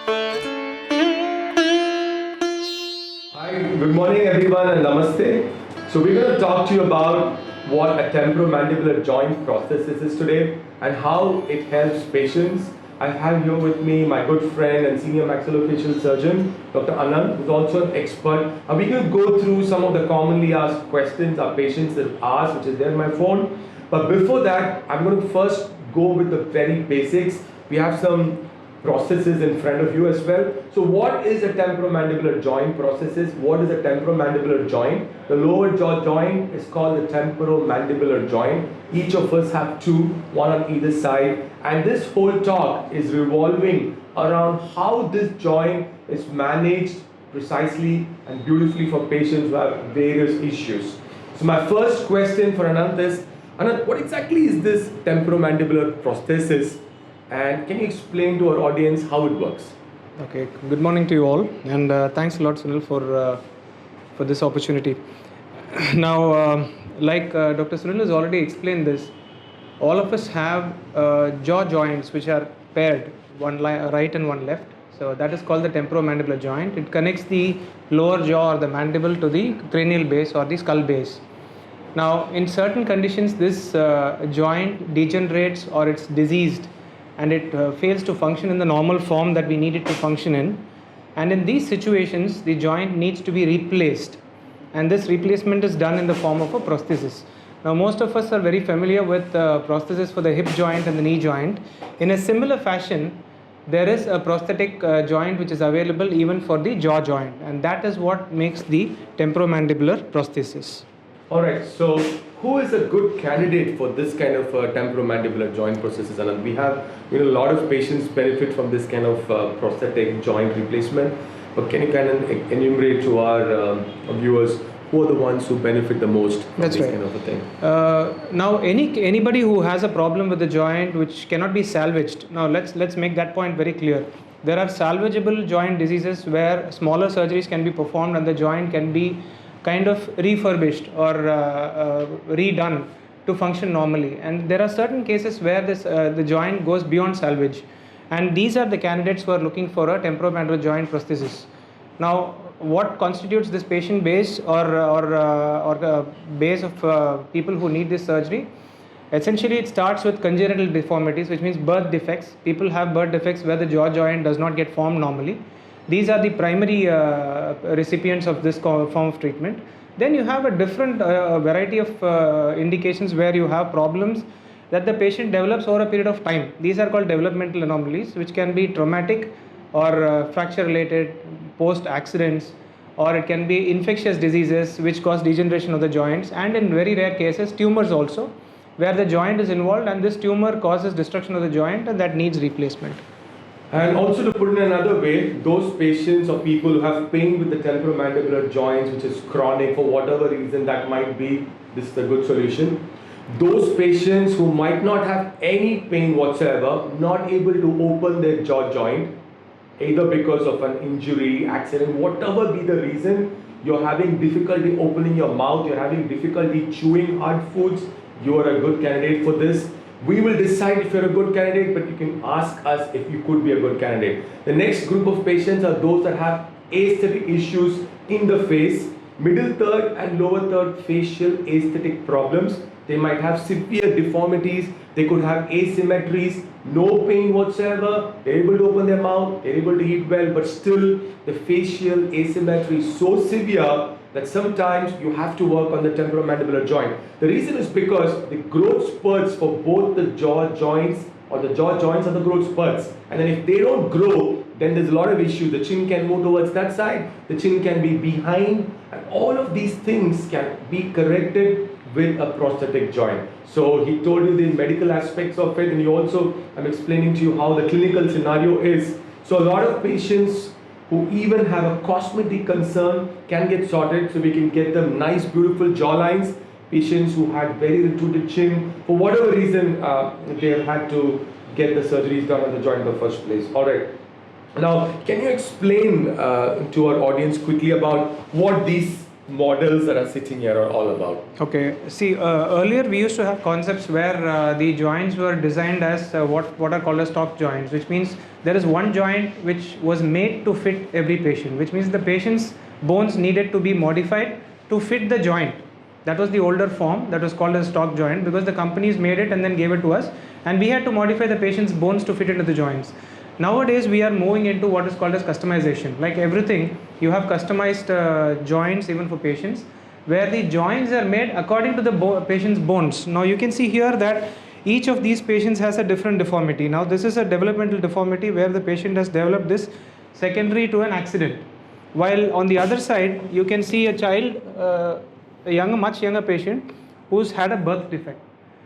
Hi, good morning everyone and namaste. So we're going to talk to you about what a temporomandibular joint prosthesis is today and how it helps patients. I have here with me my good friend and senior maxillofacial surgeon, Dr.Ananth, who's also an expert. And we're going to go through some of the commonly asked questions our patients have asked, which is there on my phone. But before that, I'm going to first go with the very basics. We have some prosthesis in front of you as well. So what is a temporomandibular joint prosthesis? What is a temporomandibular joint? The lower jaw joint is called the temporomandibular joint. Each of us have two, one on either side. And this whole talk is revolving around how this joint is managed precisely and beautifully for patients who have various issues. So my first question for Ananth is, Ananth, what exactly is this temporomandibular prosthesis? And can you explain to our audience how it works? Okay, good morning to you all, and thanks a lot, Sunil, for this opportunity. Now, like Dr. Sunil has already explained this, all of us have jaw joints which are paired, one right and one left. So that is called the temporomandibular joint. It connects the lower jaw or the mandible to the cranial base or the skull base. Now, in certain conditions, this joint degenerates or it's diseased, and it fails to function in the normal form that we need it to function in. And in these situations, the joint needs to be replaced. And this replacement is done in the form of a prosthesis. Now, most of us are very familiar with prosthesis for the hip joint and the knee joint. In a similar fashion, there is a prosthetic joint which is available even for the jaw joint. And that is what makes the temporomandibular prosthesis. Alright, so who is a good candidate for this kind of temporomandibular joint prosthesis? And we have a lot of patients benefit from this kind of prosthetic joint replacement. But can you kind of enumerate to our viewers who are the ones who benefit the most from this kind of a thing? Now, anybody who has a problem with the joint which cannot be salvaged. Now, let's make that point very clear. There are salvageable joint diseases where smaller surgeries can be performed and the joint can be kind of refurbished or redone to function normally. And there are certain cases where the joint goes beyond salvage. And these are the candidates who are looking for a temporomandibular joint prosthesis. Now, what constitutes this patient base or base of people who need this surgery? Essentially, it starts with congenital deformities, which means birth defects. People have birth defects where the jaw joint does not get formed normally. These are the primary recipients of this form of treatment. Then you have a different variety of indications where you have problems that the patient develops over a period of time. These are called developmental anomalies, which can be traumatic or fracture related, post accidents, or it can be infectious diseases which cause degeneration of the joints, and in very rare cases tumors also, where the joint is involved and this tumor causes destruction of the joint and that needs replacement. And also, to put it in another way, those patients or people who have pain with the temporomandibular joints, which is chronic for whatever reason that might be, this is a good solution. Those patients who might not have any pain whatsoever, not able to open their jaw joint, either because of an injury, accident, whatever be the reason, you're having difficulty opening your mouth, you're having difficulty chewing hard foods, you are a good candidate for this. We will decide if you're a good candidate, but you can ask us if you could be a good candidate. The next group of patients are those that have aesthetic issues in the face, middle third and lower third facial aesthetic problems. They might have severe deformities, they could have asymmetries, no pain whatsoever, they're able to open their mouth, they're able to eat well, but still the facial asymmetry is so severe that sometimes you have to work on the temporomandibular joint. The reason is because the growth spurts for both the jaw joints or the jaw joints are the growth spurts. And then if they don't grow, then there's a lot of issues. The chin can move towards that side, the chin can be behind, and all of these things can be corrected with a prosthetic joint. So he told you the medical aspects of it, and you also, I'm explaining to you how the clinical scenario is. So a lot of patients who even have a cosmetic concern can get sorted, so we can get them nice beautiful jawlines. Patients who had very retruded chin, for whatever reason they have had to get the surgeries done on the joint in the first place. Alright, now can you explain to our audience quickly about what these models that are sitting here are all about? Okay, see, earlier we used to have concepts where the joints were designed as what are called as stock joints, which means there is one joint which was made to fit every patient, which means the patient's bones needed to be modified to fit the joint. That was the older form, that was called a stock joint, because the companies made it and then gave it to us, and we had to modify the patient's bones to fit into the joints. Nowadays we are moving into what is called as customization. Like everything, you have customized joints even for patients, where the joints are made according to the patient's bones. Now you can see here that each of these patients has a different deformity. Now this is a developmental deformity where the patient has developed this secondary to an accident. While on the other side, you can see a child, much younger patient who's had a birth defect.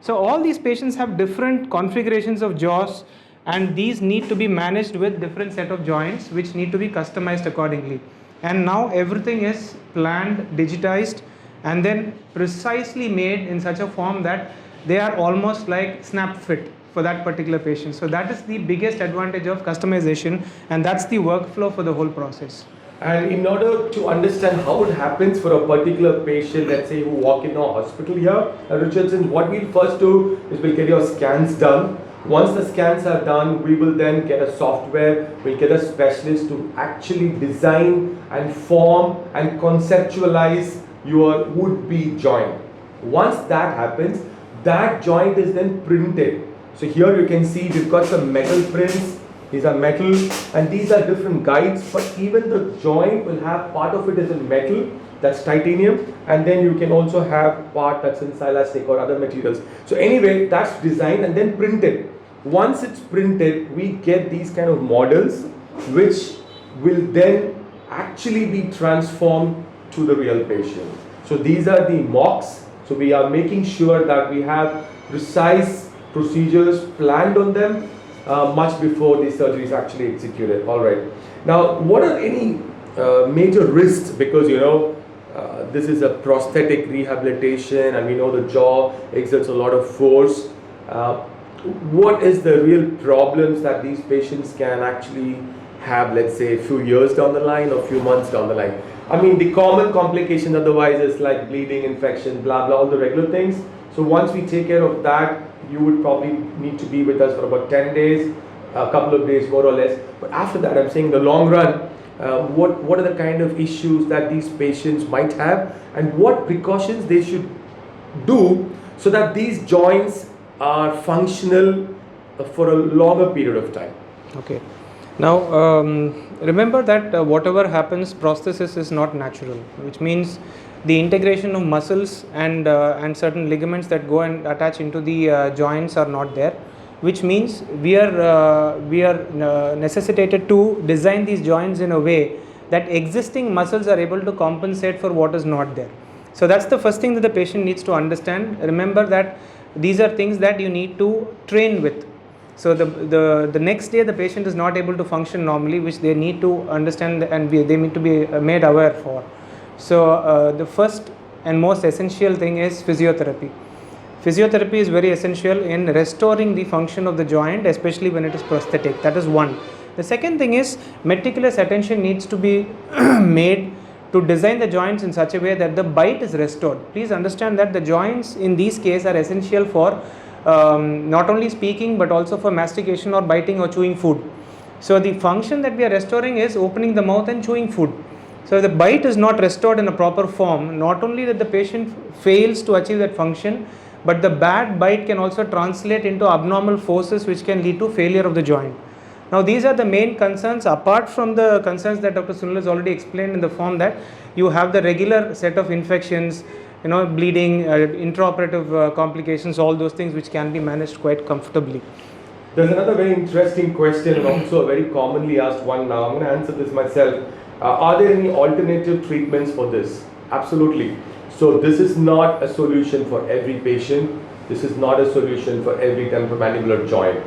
So all these patients have different configurations of jaws, and these need to be managed with different set of joints which need to be customized accordingly. And now everything is planned, digitized, and then precisely made in such a form that they are almost like snap fit for that particular patient. So that is the biggest advantage of customization, and that's the workflow for the whole process. And in order to understand how it happens for a particular patient, let's say who walk in our hospital here at Richardsons, what we'll first do is we'll get your scans done. Once the scans are done, we will then get a software, we'll get a specialist to actually design and form and conceptualize your would-be joint. Once that happens, that joint is then printed. So here you can see we've got some metal prints. These are metal, and these are different guides, but even the joint will have part of it is in metal, that's titanium, and then you can also have part that's in silastic or other materials. So anyway, that's designed and then printed. Once it's printed, we get these kind of models which will then actually be transformed to the real patient. So these are the mocks. So we are making sure that we have precise procedures planned on them much before the surgery is actually executed. All right. Now, what are any major risks? Because this is a prosthetic rehabilitation, and we know the jaw exerts a lot of force. What is the real problems that these patients can actually have, let's say, a few years down the line or a few months down the line? I mean, the common complications otherwise is like bleeding, infection, blah, blah, all the regular things. So once we take care of that, you would probably need to be with us for about 10 days, a couple of days more or less. But after that, I'm saying the long run, what are the kind of issues that these patients might have, and what precautions they should do so that these joints are functional for a longer period of time. Okay. Now, remember that whatever happens, prosthesis is not natural, which means the integration of muscles and certain ligaments that go and attach into the joints are not there, which means we are necessitated to design these joints in a way that existing muscles are able to compensate for what is not there. So that's the first thing that the patient needs to understand. Remember that these are things that you need to train with. So the next day the patient is not able to function normally, which they need to understand and they need to be made aware for. So the first and most essential thing is physiotherapy. Physiotherapy is very essential in restoring the function of the joint, especially when it is prosthetic. That is one. The second thing is meticulous attention needs to be made to design the joints in such a way that the bite is restored. Please understand that the joints in these cases are essential for not only speaking but also for mastication or biting or chewing food. So the function that we are restoring is opening the mouth and chewing food. So if the bite is not restored in a proper form, not only that the patient fails to achieve that function, but the bad bite can also translate into abnormal forces which can lead to failure of the joint. Now these are the main concerns, apart from the concerns that Dr. Sunil has already explained in the form that you have the regular set of infections, bleeding, intraoperative complications, all those things which can be managed quite comfortably. There's another very interesting question, and also a very commonly asked one now. I'm going to answer this myself. Are there any alternative treatments for this? Absolutely. So this is not a solution for every patient. This is not a solution for every temporomandibular joint.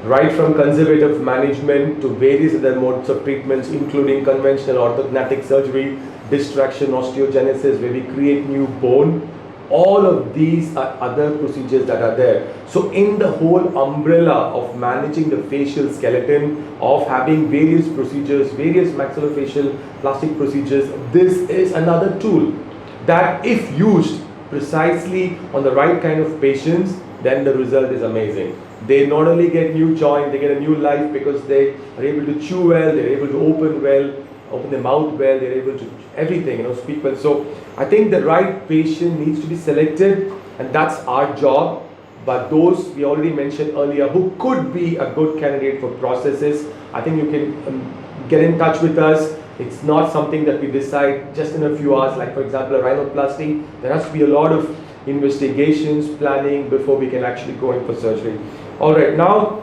Right from conservative management to various other modes of treatments, including conventional orthognathic surgery, distraction, osteogenesis, where we create new bone, all of these are other procedures that are there. So in the whole umbrella of managing the facial skeleton, of having various procedures, various maxillofacial plastic procedures, this is another tool that, if used precisely on the right kind of patients, then the result is amazing. They not only get new joint, they get a new life because they are able to chew well, they're able to open well, open their mouth well, they're able to everything, speak well. So I think the right patient needs to be selected, and that's our job. But those we already mentioned earlier who could be a good candidate for prosthesis, I think you can get in touch with us. It's not something that we decide just in a few hours, like for example a rhinoplasty. There has to be a lot of investigations, planning before we can actually go in for surgery. Alright, now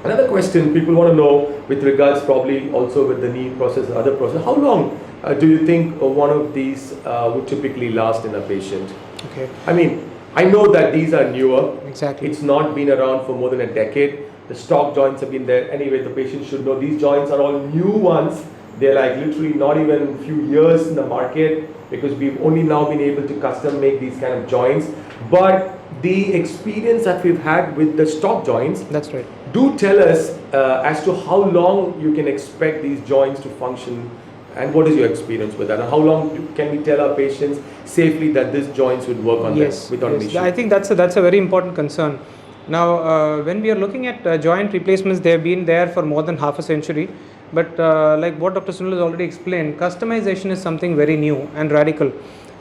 another question people want to know with regards probably also with the knee process and other process. How long do you think one of these would typically last in a patient? Okay. I mean, I know that these are newer. Exactly. It's not been around for more than a decade. The stock joints have been there. Anyway, the patient should know these joints are all new ones. They're like literally not even a few years in the market because we've only now been able to custom make these kind of joints. But the experience that we've had with the stock joints, that's right. Do tell us as to how long you can expect these joints to function, and what is your experience with that, and how long can we tell our patients safely that these joints would work on them without an issue? I think that's a very important concern. Now, when we are looking at joint replacements, they have been there for more than half a century. But like what Dr. Sunil has already explained, customization is something very new and radical.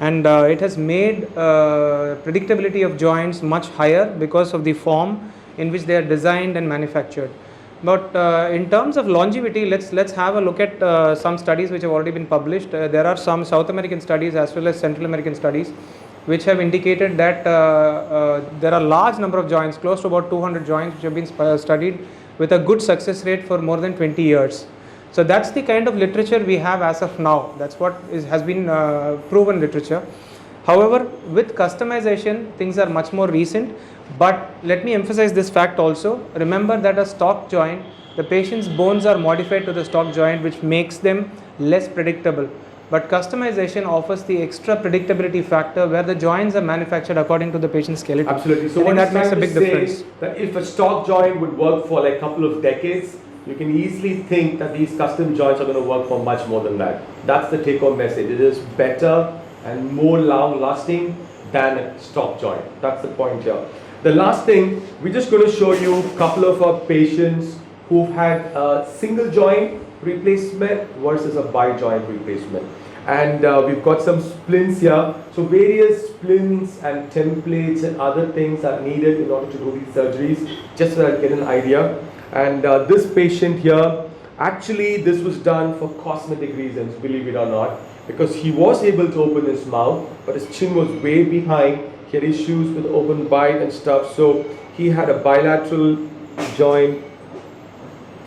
And it has made predictability of joints much higher because of the form in which they are designed and manufactured. But in terms of longevity, let's have a look at some studies which have already been published. There are some South American studies as well as Central American studies which have indicated that there are large number of joints, close to about 200 joints, which have been studied with a good success rate for more than 20 years. So that's the kind of literature we have as of now. That's what has been proven literature. However, with customization, things are much more recent. But let me emphasize this fact also. Remember that a stock joint, the patient's bones are modified to the stock joint, which makes them less predictable. But customization offers the extra predictability factor where the joints are manufactured according to the patient's skeleton. Absolutely. So I think that makes a big difference. That if a stock joint would work for like a couple of decades, you can easily think that these custom joints are going to work for much more than that. That's the take-home message. It is better and more long-lasting than a stock joint. That's the point here. The last thing, we're just going to show you a couple of our patients who've had a single joint replacement versus a bi-joint replacement. And we've got some splints here. So various splints and templates and other things are needed in order to do these surgeries, just so that I get an idea. And this patient here, actually this was done for cosmetic reasons, believe it or not, because he was able to open his mouth, but his chin was way behind. He had issues with open bite and stuff, so he had a bilateral joint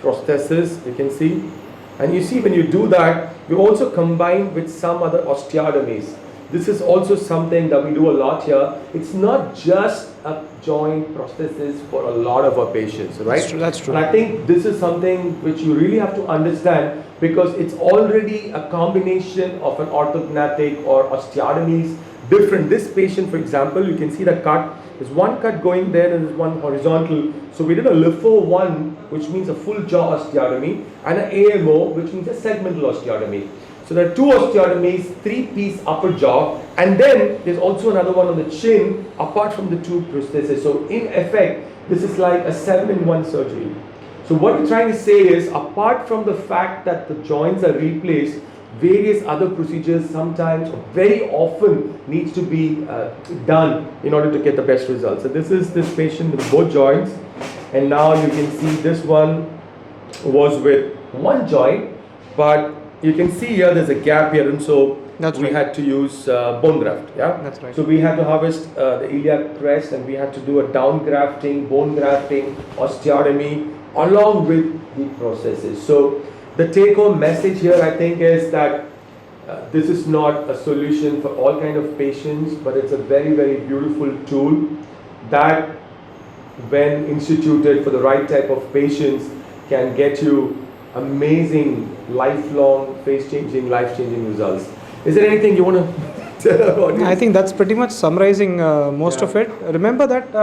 prosthesis, you can see. And you see, when you do that, we also combine with some other osteotomies. This is also something that we do a lot here. It's not just a joint prosthesis for a lot of our patients, right? That's true. And I think this is something which you really have to understand, because it's already a combination of an orthognathic or osteotomies. Different. This patient, for example, you can see the cut. There's one cut going there and there's one horizontal. So we did a LIFO 1, which means a full jaw osteotomy, and an AMO, which means a segmental osteotomy. So there are two osteotomies, 3-piece upper jaw, and then there's also another one on the chin, apart from the two prostheses. So in effect, this is like a 7-in-1 surgery. So what we're trying to say is, apart from the fact that the joints are replaced, various other procedures sometimes, very often, needs to be done in order to get the best results. So this is this patient with both joints, and now you can see this one was with one joint, but you can see here there's a gap here, and so we had to use bone graft. Yeah, that's right. So we had to harvest the iliac crest, and we had to do a down grafting, bone grafting, osteotomy, along with the processes. So the take-home message here, I think, is that this is not a solution for all kind of patients, but it's a very, very beautiful tool that, when instituted for the right type of patients, can get you amazing, lifelong, face-changing, life-changing results. Is there anything you want to tell our audience? I think that's pretty much summarizing most of it. Remember that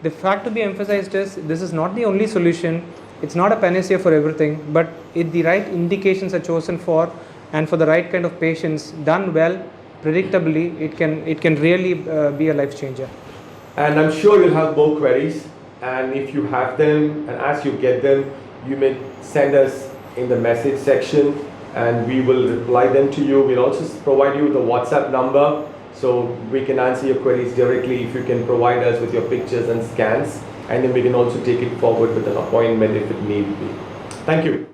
the fact to be emphasized is, this is not the only solution. It's not a panacea for everything, but if the right indications are chosen for, and for the right kind of patients, done well, predictably, it can really be a life changer. And I'm sure you'll have more queries, and if you have them and as you get them, you may send us in the message section and we will reply them to you. We'll also provide you the WhatsApp number so we can answer your queries directly if you can provide us with your pictures and scans, and then we can also take it forward with an appointment if it need be. Thank you.